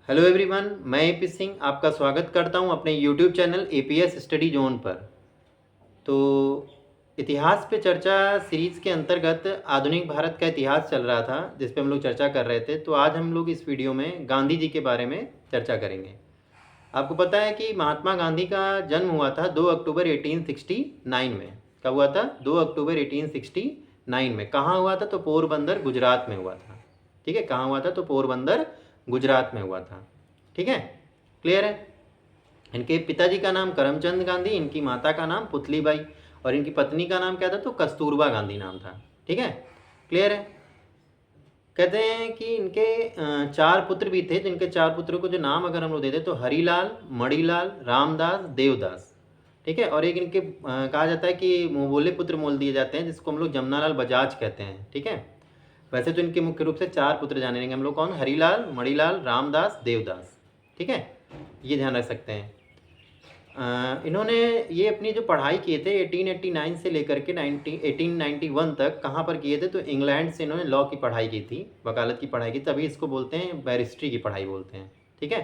Hello everyone, मैं AP Singh आपका स्वागत करता हूं अपने YouTube channel APS study zone पर। तो इतिहास पे चर्चा सीरीज़ के अंतर्गत आधुनिक भारत का इतिहास चल रहा था, जिस पे हम लोग चर्चा कर रहे थे। तो आज हम लोग इस वीडियो में गांधी जी के बारे में चर्चा करेंगे। आपको पता है कि महात्मा गांधी का जन्म हुआ था 2 अक्टूबर 1869 में। कब हुआ था? 2 अक्टूबर 1869 में। कहाँ हुआ था? तो पोरबंदर, गुजरात में हुआ था। ठीक है, कहाँ हुआ था? तो पोरबंदर, गुजरात में हुआ था। ठीक है, क्लियर है? इनके पिताजी का नाम करमचंद गांधी, इनकी माता का नाम पुतलीबाई, और इनकी पत्नी का नाम क्या था? तो कस्तूरबा गांधी नाम था। ठीक है, क्लियर है? कहते हैं कि इनके 4 पुत्र भी थे, जिनके 4 पुत्रों को जो नाम अगर हम लोग देते तो हरीलाल, मणिलाल, रामदास, देवदास। ठीक है, और एक इनके कहा जाता है कि मुँह बोले पुत्र मोल दिए जाते हैं, जिसको हम लोग जमनालाल बजाज कहते हैं। ठीक है, वैसे तो इनके मुख्य रूप से 4 पुत्र जाने लेंगे हम लोग। कौन? हरीलाल, मणिलाल, रामदास, देवदास। ठीक है, ये ध्यान रख सकते हैं। इन्होंने ये अपनी जो पढ़ाई किए थे 1889 से लेकर के 1891 तक कहाँ पर किए थे? तो इंग्लैंड से इन्होंने लॉ की पढ़ाई की थी, वकालत की पढ़ाई की। तभी इसको बोलते हैं बैरिस्ट्री की पढ़ाई बोलते हैं। ठीक है,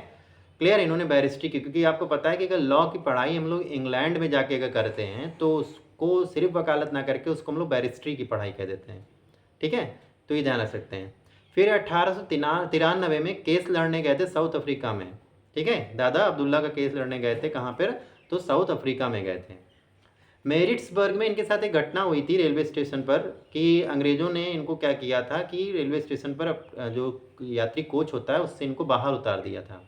क्लियर? इन्होंने बैरिस्ट्री की, क्योंकि आपको पता है कि अगर लॉ की पढ़ाई हम लोग इंग्लैंड में जाके अगर करते हैं तो उसको सिर्फ वकालत ना करके उसको हम लोग बैरिस्ट्री की पढ़ाई कह देते हैं। ठीक है, तो ये ध्यान रख सकते हैं। फिर 1893 में केस लड़ने गए थे साउथ अफ्रीका में। ठीक है, दादा अब्दुल्ला का केस लड़ने गए थे। कहाँ पर? तो साउथ अफ्रीका में गए थे। मेरिट्सबर्ग में इनके साथ एक घटना हुई थी रेलवे स्टेशन पर, कि अंग्रेज़ों ने इनको क्या किया था कि रेलवे स्टेशन पर जो यात्री कोच होता है उससे इनको बाहर उतार दिया था।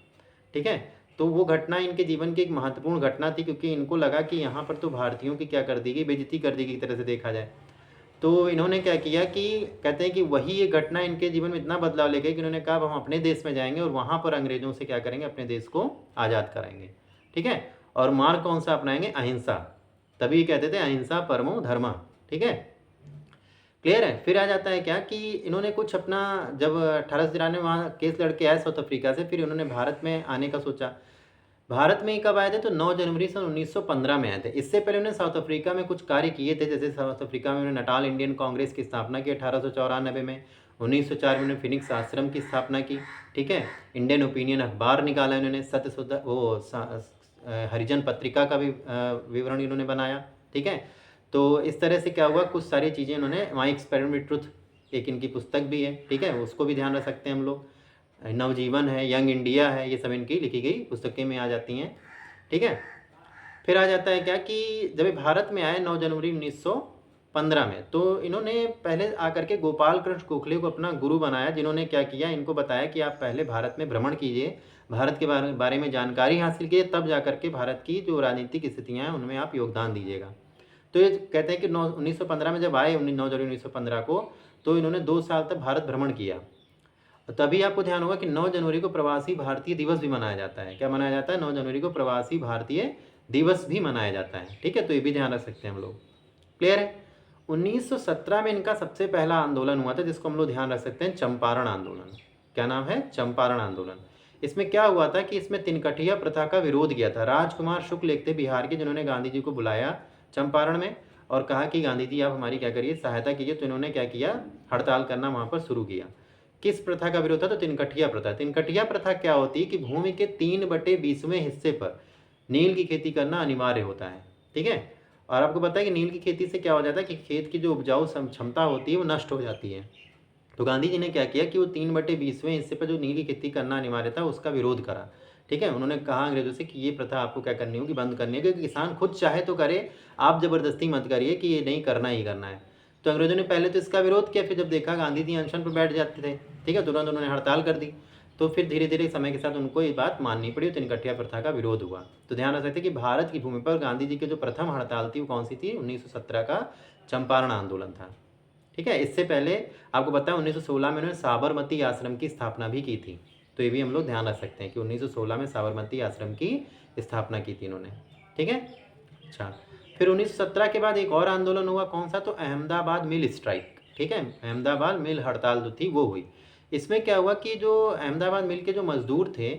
ठीक है, तो वो घटना इनके जीवन की एक महत्वपूर्ण घटना थी, क्योंकि इनको लगा कि यहाँ पर तो भारतीयों की क्या कर दी गई, बेइज्जती कर दी गई, एक तरह से देखा जाए। तो इन्होंने क्या किया कि कहते हैं कि वही ये घटना इनके जीवन में इतना बदलाव ले गई कि इन्होंने कहा हम अपने देश में जाएंगे और वहाँ पर अंग्रेज़ों से क्या करेंगे? अपने देश को आज़ाद कराएंगे। ठीक है, और मार्ग कौन सा अपनाएंगे? अहिंसा। तभी कहते थे अहिंसा परमो धर्म। ठीक है, क्लियर है? फिर आ जाता है क्या कि इन्होंने कुछ अपना, जब 1893 वहाँ केस लड़के आए साउथ अफ्रीका से, फिर इन्होंने भारत में आने का सोचा। भारत में ही कब आए थे? तो 9 जनवरी सन 1915 में आए थे। इससे पहले उन्होंने साउथ अफ्रीका में कुछ कार्य किए थे, जैसे साउथ अफ्रीका में उन्होंने नटाल इंडियन कांग्रेस की स्थापना की 1894 में। 1904 में उन्होंने फिनिक्स आश्रम की स्थापना की। ठीक है, इंडियन ओपिनियन अखबार निकाला इन्होंने, सत्य वो हरिजन पत्रिका का भी विवरण इन्होंने बनाया। ठीक है, तो इस तरह से क्या हुआ, कुछ सारी चीज़ें इन्होंने, माई एक्सपेरिमेंट विद ट्रुथ एक इनकी पुस्तक भी है। ठीक है, उसको भी ध्यान रख सकते हैं हम लोग। नवजीवन है, यंग इंडिया है, ये सब इनकी लिखी गई पुस्तकें में आ जाती हैं। ठीक है, फिर आ जाता है क्या कि जब ये भारत में आए 9 जनवरी 1915 में, तो इन्होंने पहले आकर के गोपाल कृष्ण गोखले को अपना गुरु बनाया, जिन्होंने क्या किया, इनको बताया कि आप पहले भारत में भ्रमण कीजिए, भारत के बारे में जानकारी हासिल कीजिए, तब जाकर के भारत की जो राजनीतिक स्थितियाँ हैं उनमें आप योगदान दीजिएगा। तो ये कहते हैं कि 1915 में जब आए 9 जनवरी 1915 को, तो इन्होंने 2 साल तक भारत भ्रमण किया। तभी आपको ध्यान होगा कि 9 जनवरी को प्रवासी भारतीय दिवस भी मनाया जाता है। क्या मनाया जाता है? 9 जनवरी को प्रवासी भारतीय दिवस भी मनाया जाता है। ठीक है, तो ये भी ध्यान रख सकते हैं हम लोग। क्लियर है? 1917 में इनका सबसे पहला आंदोलन हुआ था, जिसको हम लोग ध्यान रख सकते हैं चंपारण आंदोलन। क्या नाम है? चंपारण आंदोलन। इसमें क्या हुआ था कि इसमें तिनकठिया प्रथा का विरोध किया था। राजकुमार शुक्ल एक थे बिहार के, जिन्होंने गांधी जी को बुलाया चंपारण में और कहा कि गांधी जी आप हमारी क्या करिए, सहायता कीजिए। तो इन्होंने क्या किया? हड़ताल करना वहाँ पर शुरू किया। किस प्रथा का विरोध था? तो तिनकठिया प्रथा। तिनकठिया प्रथा क्या होती है कि भूमि के 3/20वें हिस्से पर नील की खेती करना अनिवार्य होता है। ठीक है, और आपको पता है कि नील की खेती से क्या हो जाता है कि खेत की जो उपजाऊ क्षमता होती है वो नष्ट हो जाती है। तो गांधी जी ने क्या किया कि वो 3/20वें हिस्से पर जो नील की खेती करना अनिवार्य था उसका विरोध करा। ठीक है, उन्होंने कहा अंग्रेजों से कि ये प्रथा आपको क्या करनी होगी? बंद करनी है, क्योंकि किसान खुद चाहे तो करे, आप जबरदस्ती मत करिए कि ये नहीं करना ही करना है। तो अंग्रेजों ने पहले तो इसका विरोध किया, फिर जब देखा गांधी जी अनशन पर बैठ जाते थे, ठीक है, तुरंत उन्होंने हड़ताल कर दी। तो फिर धीरे धीरे समय के साथ उनको ये बात माननी पड़ी, तिनकठिया प्रथा का विरोध हुआ। तो ध्यान रख सकते हैं कि भारत की भूमि पर गांधी जी की जो प्रथम हड़ताल थी वो कौन सी थी? 1917 का चंपारण आंदोलन था। ठीक है, इससे पहले आपको पता है 1916 में उन्होंने साबरमती आश्रम की स्थापना भी की थी। तो ये भी हम लोग ध्यान रख सकते हैं कि 1916 में साबरमती आश्रम की स्थापना की थी इन्होंने। ठीक है, अच्छा, फिर 1917 के बाद एक और आंदोलन हुआ, कौन सा? तो अहमदाबाद मिल स्ट्राइक। ठीक है, अहमदाबाद मिल हड़ताल जो थी वो हुई। इसमें क्या हुआ कि जो अहमदाबाद मिल के जो मजदूर थे,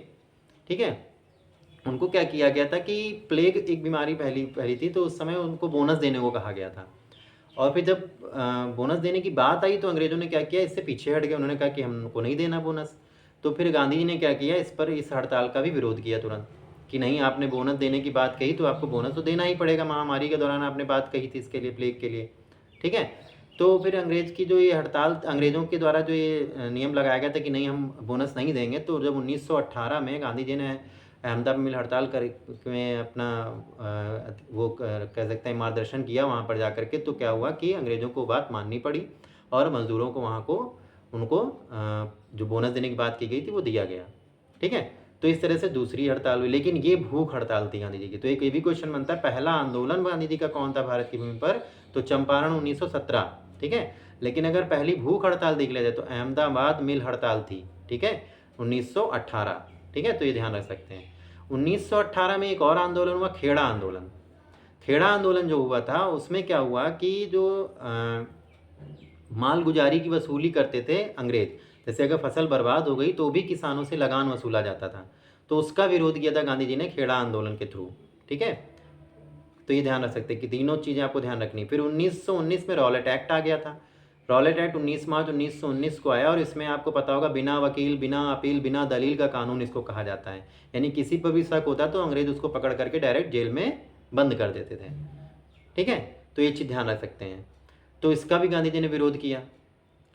ठीक है, उनको क्या किया गया था कि प्लेग एक बीमारी फैली थी, तो उस समय उनको बोनस देने को कहा गया था। और फिर जब बोनस देने की बात आई तो अंग्रेज़ों ने क्या किया, इससे पीछे हट गए। उन्होंने कहा कि हमको नहीं देना बोनस। तो फिर गांधी जी ने क्या किया, इस हड़ताल का भी विरोध किया तुरंत कि नहीं, आपने बोनस देने की बात कही तो आपको बोनस तो देना ही पड़ेगा, महामारी के दौरान आपने बात कही थी इसके लिए, प्लेग के लिए, ठीक है। तो फिर अंग्रेज की जो ये हड़ताल, अंग्रेज़ों के द्वारा जो ये नियम लगाया गया था कि नहीं हम बोनस नहीं देंगे, तो जब 1918 में गांधी जी ने अहमदाबाद मिल हड़ताल कर में अपना कह सकते हैं मार्गदर्शन किया वहाँ पर जा कर के, तो क्या हुआ कि अंग्रेज़ों को बात माननी पड़ी और मज़दूरों को वहाँ को उनको जो बोनस देने की बात की गई थी वो दिया गया, ठीक है। तो इस तरह से दूसरी हड़ताल हुई, लेकिन ये भूख हड़ताल थी गांधी जी की। तो एक ये भी क्वेश्चन बनता है, पहला आंदोलन गांधी जी का कौन था भारत की भूमि पर, तो चंपारण 1917, ठीक है। लेकिन अगर पहली भूख हड़ताल देख लिया जाए तो अहमदाबाद मिल हड़ताल थी, ठीक है, 1918, ठीक है। तो ये ध्यान रख सकते हैं। 1918 में एक और आंदोलन हुआ, खेड़ा आंदोलन। खेड़ा आंदोलन जो हुआ था उसमें क्या हुआ कि जो मालगुजारी की वसूली करते थे अंग्रेज, जैसे अगर फसल बर्बाद हो गई तो भी किसानों से लगान वसूला जाता था, तो उसका विरोध किया था गांधी जी ने खेड़ा आंदोलन के थ्रू, ठीक है। तो ये ध्यान रख सकते हैं कि तीनों चीज़ें आपको ध्यान रखनी। फिर 1919 में रॉलेट एक्ट आ गया था। रॉलेट एक्ट 19 मार्च 1919 को आया और इसमें आपको पता होगा बिना वकील, बिना अपील, बिना दलील का कानून इसको कहा जाता है। यानी किसी पर भी शक होता तो अंग्रेज उसको पकड़ करके डायरेक्ट जेल में बंद कर देते थे, ठीक है। तो ये चीज़ ध्यान रख सकते हैं। तो इसका भी गांधी जी ने विरोध किया,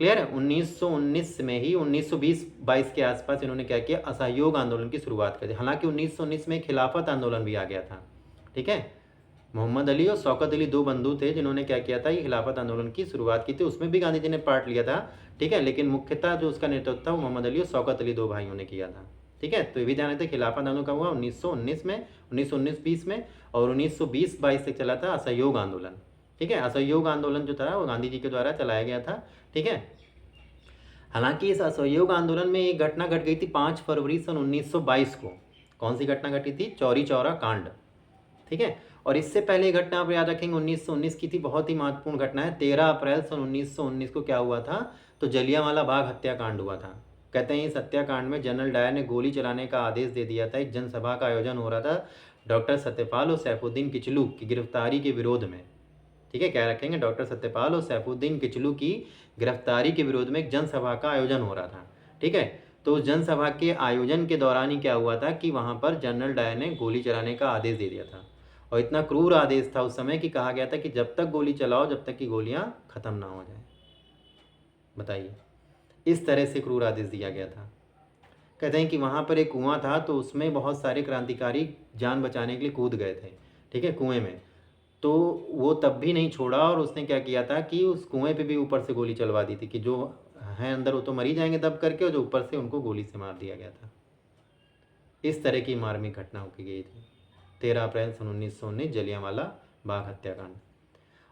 क्लियर है। 1919 में ही 1920-22 के आसपास इन्होंने क्या किया, असहयोग आंदोलन की शुरुआत कर दी। हालांकि 1919 में खिलाफत आंदोलन भी आ गया था, ठीक है। मोहम्मद अली और शौकत अली दो बंधु थे जिन्होंने क्या किया था, ये खिलाफत आंदोलन की शुरुआत की थी, उसमें भी गांधी जी ने पार्ट लिया था, ठीक है। लेकिन मुख्यतः जो उसका नेतृत्व था वो मोहम्मद अली और शौकत अली दो भाइयों ने किया था, ठीक है। तो ये भी ध्यान रखते, खिलाफत आंदोलन का हुआ 1919 में, 1919-20 में, और 1920-22 तक चला था असहयोग आंदोलन, ठीक है। असहयोग आंदोलन जो था वो गांधी जी के द्वारा चलाया गया था, ठीक है। हालांकि इस असहयोग आंदोलन में एक घटना घट गई थी 5 फरवरी सन 1922 को। कौन सी घटना घटी थी, चौरी चौरा कांड, ठीक है। और इससे पहले घटना आप याद रखेंगे 1919 की थी, बहुत ही महत्वपूर्ण घटना है। 13 अप्रैल सन 1919 को क्या हुआ था, तो जलियांवाला बाग हत्याकांड हुआ था। कहते हैं इस हत्याकांड में जनरल डायर ने गोली चलाने का आदेश दे दिया था। एक जनसभा का आयोजन हो रहा था डॉक्टर सत्यपाल और सैफुद्दीन किचलू की गिरफ्तारी के विरोध में, ठीक है। क्या रखेंगे, डॉक्टर सत्यपाल और सैफुद्दीन किचलू की गिरफ्तारी के विरोध में एक जनसभा का आयोजन हो रहा था, ठीक है। तो उस जनसभा के आयोजन के दौरान ही क्या हुआ था कि वहाँ पर जनरल डायर ने गोली चलाने का आदेश दे दिया था। और इतना क्रूर आदेश था उस समय कि कहा गया था कि जब तक गोली चलाओ जब तक कि गोलियां ख़त्म ना हो जाए। बताइए, इस तरह से क्रूर आदेश दिया गया था। कहते हैं कि वहाँ पर एक कुआं था तो उसमें बहुत सारे क्रांतिकारी जान बचाने के लिए कूद गए थे, ठीक है, कुएं में। तो वो तब भी नहीं छोड़ा और उसने क्या किया था कि उस कुएं पे भी ऊपर से गोली चलवा दी थी कि जो हैं अंदर वो तो मर ही जाएंगे दब करके, और जो ऊपर से उनको गोली से मार दिया गया था। इस तरह की मार्मिक घटना होती गई थी 13 अप्रैल सन 1919 जलियांवाला बाग हत्याकांड।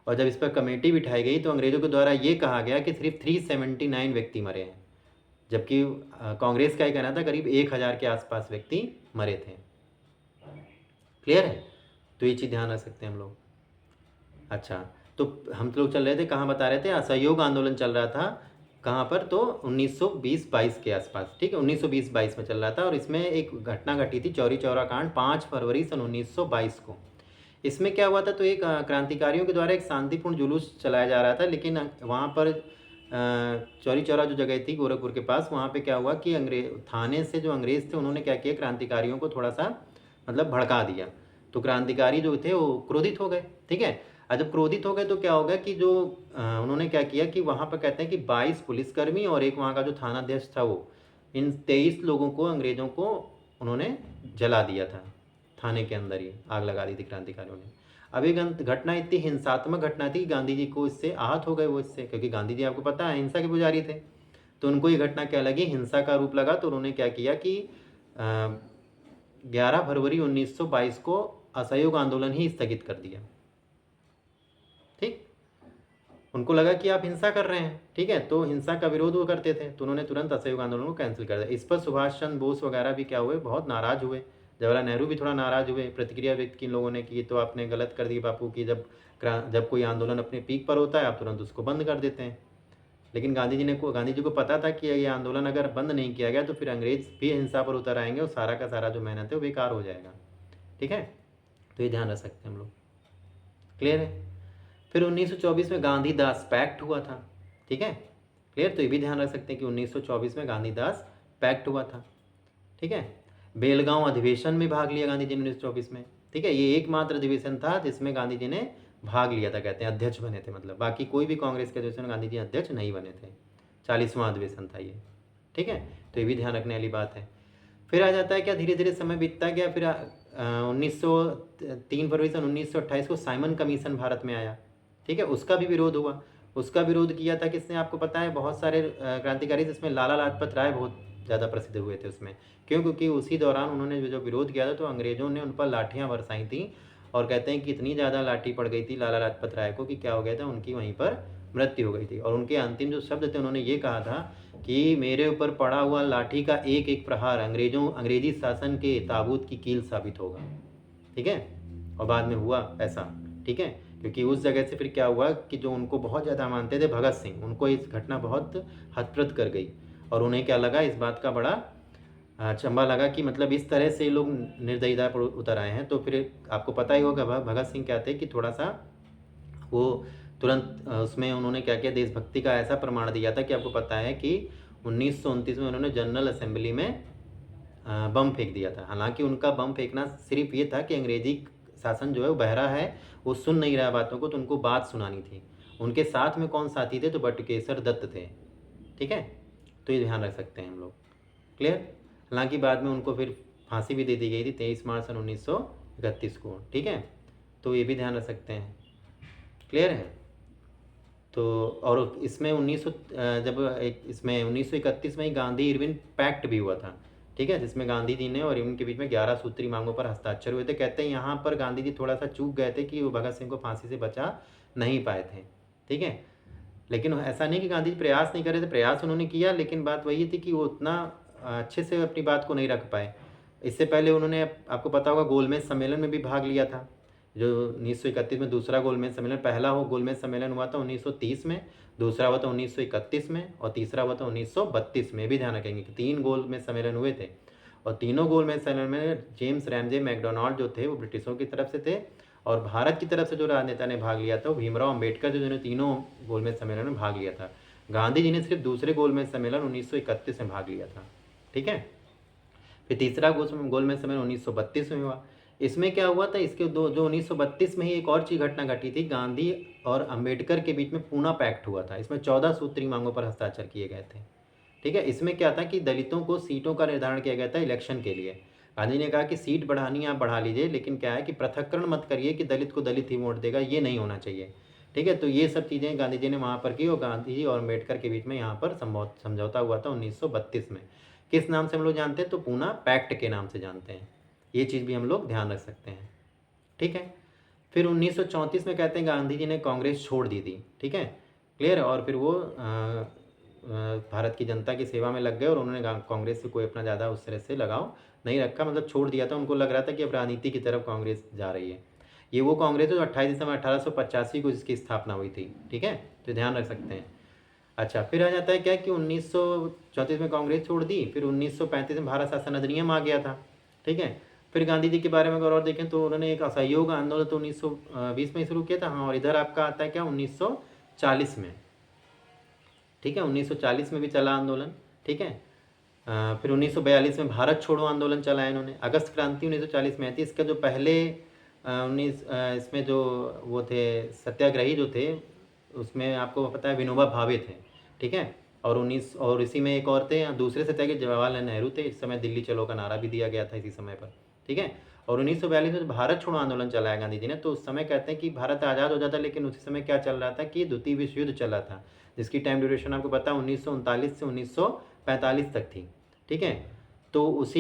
और जब इस पर कमेटी बिठाई गई तो अंग्रेज़ों के द्वारा ये कहा गया कि सिर्फ 379 व्यक्ति मरे हैं, जबकि कांग्रेस का ये कहना था करीब 1000 के आसपास व्यक्ति मरे थे। क्लियर है, तो ये चीज़ ध्यान रख सकते हैं हम लोग। अच्छा, तो हम लोग चल रहे थे कहाँ, बता रहे थे असहयोग आंदोलन चल रहा था कहाँ पर, तो 1920-22 के आसपास, ठीक है, 1920-22 में चल रहा था। और इसमें एक घटना घटी थी चौरी चौरा कांड 5 फरवरी सन 1922 को। इसमें क्या हुआ था, तो एक क्रांतिकारियों के द्वारा एक शांतिपूर्ण जुलूस चलाया जा रहा था, लेकिन वहाँ पर चौरी चौरा जो जगह थी गोरखपुर के पास, वहाँ पे क्या हुआ कि अंग्रेज थाने से जो अंग्रेज़ थे उन्होंने क्या किया, क्रांतिकारियों को थोड़ा सा मतलब भड़का दिया। तो क्रांतिकारी जो थे वो क्रोधित हो गए, ठीक है। और जब क्रोधित हो गए तो क्या होगा कि जो उन्होंने क्या किया कि वहाँ पर कहते हैं कि 22 पुलिसकर्मी और एक वहाँ का जो थानाध्यक्ष था वो, इन 23 लोगों को, अंग्रेज़ों को उन्होंने जला दिया था, थाने के अंदर ही आग लगा दी थी क्रांतिकारियों ने। अब ये घटना इतनी हिंसात्मक घटना थी, गांधी जी को इससे आहत हो गए वो इससे, क्योंकि गांधी जी आपको पता है हिंसा के पुजारी थे। तो उनको ये घटना क्या लगी, हिंसा का रूप लगा। तो उन्होंने क्या किया कि 11 फरवरी 1922 को असहयोग आंदोलन ही स्थगित कर दिया, ठीक। उनको लगा कि आप हिंसा कर रहे हैं, ठीक है, तो हिंसा का विरोध वो करते थे, तो उन्होंने तुरंत असहयोग आंदोलन को कैंसिल कर दिया। इस पर सुभाष चंद्र बोस वगैरह भी क्या हुए, बहुत नाराज़ हुए। जवाहरलाल नेहरू भी थोड़ा नाराज़ हुए, प्रतिक्रिया व्यक्त की लोगों ने कि तो आपने गलत कर दी बापू की, जब कोई आंदोलन अपने पीक पर होता है आप तुरंत उसको बंद कर देते हैं। लेकिन गांधी जी को पता था कि ये आंदोलन अगर बंद नहीं किया गया तो फिर अंग्रेज भी हिंसा पर उतर आएंगे और सारा का सारा जो मेहनत है वो बेकार हो जाएगा, ठीक है। तो ये ध्यान रख सकते हैं हम लोग, क्लियर है। फिर 1924 में गांधीदास पैक्ट हुआ था, ठीक है, क्लियर। तो ये भी ध्यान रख सकते हैं कि 1924 में गांधीदास पैक्ट हुआ था। ठीक है, बेलगांव अधिवेशन में भाग लिया गांधी जी ने 1924 में। ठीक है, ये एकमात्र अधिवेशन था जिसमें गांधी जी ने भाग लिया था, कहते हैं अध्यक्ष बने थे, मतलब बाकी कोई भी कांग्रेस के अधिवेशन में गांधी जी अध्यक्ष नहीं बने थे। 40वां अधिवेशन था ये। ठीक है, तो ये भी ध्यान रखने वाली बात है। फिर आ जाता है क्या, धीरे धीरे समय बीतता गया। फिर 3 फरवरी सन 1928 को साइमन कमीशन भारत में आया। ठीक है, उसका भी विरोध हुआ। उसका विरोध किया था किसने, आपको पता है, बहुत सारे क्रांतिकारी, जिसमें लाला लाजपत राय बहुत ज़्यादा प्रसिद्ध हुए थे उसमें। क्यों, क्योंकि उसी दौरान उन्होंने जो विरोध किया था तो अंग्रेज़ों ने उन पर लाठियाँ बरसाई थी, और कहते हैं कि इतनी ज़्यादा लाठी पड़ गई थी लाला लाजपत राय को कि क्या हो गया था, उनकी वहीं पर मृत्यु हो गई थी। और उनके अंतिम जो शब्द थे, उन्होंने ये कहा था कि मेरे ऊपर पड़ा हुआ लाठी का एक एक प्रहार अंग्रेजी शासन के ताबूत की कील साबित होगा। ठीक है, और बाद में हुआ ऐसा। ठीक है, क्योंकि उस जगह से फिर क्या हुआ कि जो उनको बहुत ज़्यादा मानते थे भगत सिंह, उनको इस घटना बहुत हतप्रद कर गई, और उन्हें क्या लगा, इस बात का बड़ा अचंभा लगा कि मतलब इस तरह से लोग निर्दयता पर उतर आए हैं। तो फिर आपको पता ही होगा भगत सिंह क्या थे कि थोड़ा सा वो तुरंत उसमें उन्होंने क्या किया, देशभक्ति का ऐसा प्रमाण दिया था कि आपको पता है कि 1929 में उन्होंने जनरल असेंबली में बम फेंक दिया था। हालांकि उनका बम फेंकना सिर्फ ये था कि अंग्रेजी शासन जो है वो बहरा है, वो सुन नहीं रहा बातों को, तो उनको बात सुनानी थी। उनके साथ में कौन साथी थे, तो बटुकेश्वर दत्त थे। ठीक है, तो ये ध्यान रख सकते हैं हम लोग। क्लियर। हालांकि बाद में उनको फिर फांसी भी दे दी गई थी 23 मार्च सन 1931 को। ठीक है, तो ये भी ध्यान रख सकते हैं। क्लियर है। तो और इसमें 1931 में ही गांधी इरविन पैक्ट भी हुआ था। ठीक है, जिसमें गांधी जी ने और इरविन के बीच में 11 सूत्री मांगों पर हस्ताक्षर हुए थे। कहते हैं यहाँ पर गांधी जी थोड़ा सा चूक गए थे कि वो भगत सिंह को फांसी से बचा नहीं पाए थे। ठीक है, लेकिन ऐसा नहीं कि गांधी जी प्रयास नहीं कर रहे थे, प्रयास उन्होंने किया, लेकिन बात वही थी कि वो उतना अच्छे से अपनी बात को नहीं रख पाए। इससे पहले उन्होंने, आपको पता होगा, गोलमेज सम्मेलन में भी भाग लिया था, जो 1931 में दूसरा गोलमेज सम्मेलन, पहला हो गोलमेज सम्मेलन हुआ था 1930 में, दूसरा हुआ था 1931 में, और तीसरा हुआ था 1932 में। भी ध्यान रखेंगे कि 3 गोलमेज सम्मेलन हुए थे, और तीनों गोलमेज सम्मेलन में जेम्स रैमजे मैकडोनाल्ड जो थे वो ब्रिटिशों की तरफ से थे, और भारत की तरफ से जो राजनेता ने भाग लिया था वो भीमराव अम्बेडकर, जिन्होंने तीनों गोलमेज सम्मेलन में भाग लिया था। गांधी जी ने सिर्फ दूसरे गोलमेज सम्मेलन 1931 में भाग लिया था। ठीक है, फिर तीसरा गोलमेज सम्मेलन 1932 में हुआ। इसमें क्या हुआ था, इसके जो 1932 में ही एक और चीज घटना घटी थी, गांधी और अंबेडकर के बीच में पूना पैक्ट हुआ था। इसमें 14 सूत्री मांगों पर हस्ताक्षर किए गए थे। ठीक है, इसमें क्या था कि दलितों को सीटों का निर्धारण किया गया था इलेक्शन के लिए। गांधी ने कहा कि सीट बढ़ानी आप बढ़ा लीजिए, लेकिन क्या है कि पृथक्करण मत करिए कि दलित को दलित ही वोट देगा, ये नहीं होना चाहिए। ठीक है, तो ये सब चीज़ें गांधी जी ने वहाँ पर की, और गांधी जी और अम्बेडकर के बीच में यहाँ पर समझौता हुआ था 1932 में। किस नाम से हम लोग जानते हैं, तो पूना पैक्ट के नाम से जानते हैं। ये चीज़ भी हम लोग ध्यान रख सकते हैं। ठीक है, फिर 1934 में कहते हैं गांधी जी ने कांग्रेस छोड़ दी थी। ठीक है, क्लियर। और फिर वो भारत की जनता की सेवा में लग गए, और उन्होंने कांग्रेस से कोई अपना ज़्यादा उस तरह से लगाव नहीं रखा, मतलब छोड़ दिया था। उनको लग रहा था कि अब राजनीति की तरफ कांग्रेस जा रही है। ये वो कांग्रेस है जो 28 दिसंबर 1885 को जिसकी स्थापना हुई थी। ठीक है, तो ध्यान रख सकते हैं। अच्छा, फिर आ जाता है क्या कि 1934 में कांग्रेस छोड़ दी, फिर 1935 में भारत शासन अधिनियम आ गया था। ठीक है, फिर गांधी जी के बारे में अगर और देखें तो उन्होंने एक असहयोग आंदोलन तो 1920 में शुरू किया था। हाँ, और इधर आपका आता है क्या 1940 में। ठीक है, 1940 में भी चला आंदोलन। ठीक है, फिर 1942 में भारत छोड़ो आंदोलन चलाया इन्होंने। अगस्त क्रांति 1940 में आई थी। इसका जो पहले इसमें जो वो थे सत्याग्रही जो थे, उसमें आपको पता है विनोबा भावे थे। ठीक है, और इसी में एक और थे दूसरे सत्याग्रही, जवाहरलाल नेहरू थे। इस समय दिल्ली चलो का नारा भी दिया गया था इसी समय पर। ठीक है, और 1942 में भारत छोड़ो आंदोलन चलाया गांधी जी ने, तो उस समय कहते हैं कि भारत आज़ाद हो जाता, लेकिन उसी समय क्या चल रहा था कि द्वितीय विश्व युद्ध चल रहा था, जिसकी टाइम ड्यूरेशन आपको पता है 1939 से 1945 तक थी। ठीक है, तो उस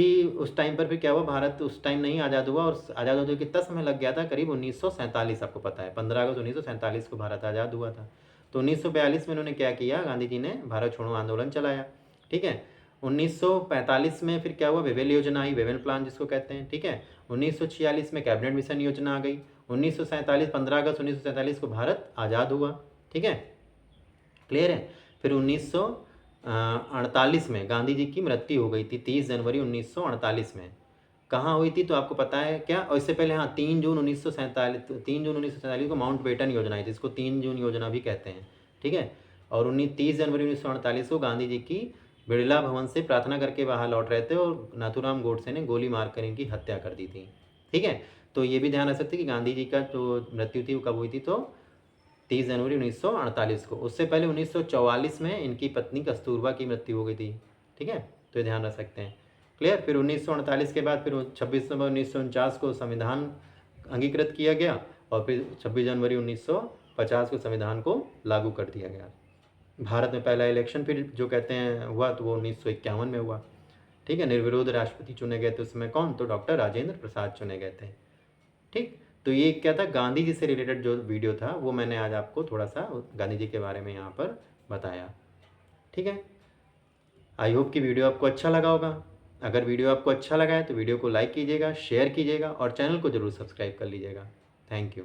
टाइम पर फिर क्या हुआ, भारत उस टाइम नहीं आज़ाद हुआ, और आज़ाद होने कितना समय लग गया था, करीब 1947। आपको पता है 15 अगस्त 1947 को भारत आज़ाद हुआ था। तो 1942 में उन्होंने क्या किया, गांधी जी ने भारत छोड़ो आंदोलन चलाया। ठीक है, 1945 में फिर क्या हुआ, वेवेल योजना आई, वेवेल प्लान जिसको कहते हैं। ठीक है, 1946 में कैबिनेट मिशन योजना आ गई। 1947 15 अगस्त 1947 को भारत आज़ाद हुआ। ठीक है, क्लियर है। फिर 1948 में गांधी जी की मृत्यु हो गई थी 30 जनवरी 1948 में। कहाँ हुई थी, तो आपको पता है क्या, और इससे पहले हाँ 3 जून 1947 को माउंट बेटन योजना आई थी, इसको 3 जून योजना भी कहते हैं। ठीक है, और 30 जनवरी 1948 को गांधी जी की बिड़ला भवन से प्रार्थना करके बाहर लौट रहे थे और नाथूराम गोडसे ने गोली मारकर इनकी हत्या कर दी थी। ठीक है, तो ये भी ध्यान रख सकते हैं कि गांधी जी का जो मृत्यु थी वो कब हुई थी, तो 30 जनवरी 1948 को। उससे पहले 1944 में इनकी पत्नी कस्तूरबा की मृत्यु हो गई थी। ठीक है, तो ये ध्यान रख सकते हैं। क्लियर। फिर 1948 के बाद फिर 26 नवंबर 1949 को संविधान अंगीकृत किया गया और फिर 26 जनवरी 1950 को संविधान को लागू कर दिया गया। भारत में पहला इलेक्शन फिर जो कहते हैं हुआ तो वो 1951 में हुआ। ठीक है, निर्विरोध राष्ट्रपति चुने गए थे उसमें कौन, तो डॉक्टर राजेंद्र प्रसाद चुने गए थे। ठीक, तो ये क्या था, गांधी जी से रिलेटेड जो वीडियो था वो मैंने आज आपको थोड़ा सा गांधी जी के बारे में यहाँ पर बताया। ठीक है, आई होप कि वीडियो आपको अच्छा लगा होगा। अगर वीडियो आपको अच्छा लगा है तो वीडियो को लाइक कीजिएगा, शेयर कीजिएगा और चैनल को ज़रूर सब्सक्राइब कर लीजिएगा। Thank you.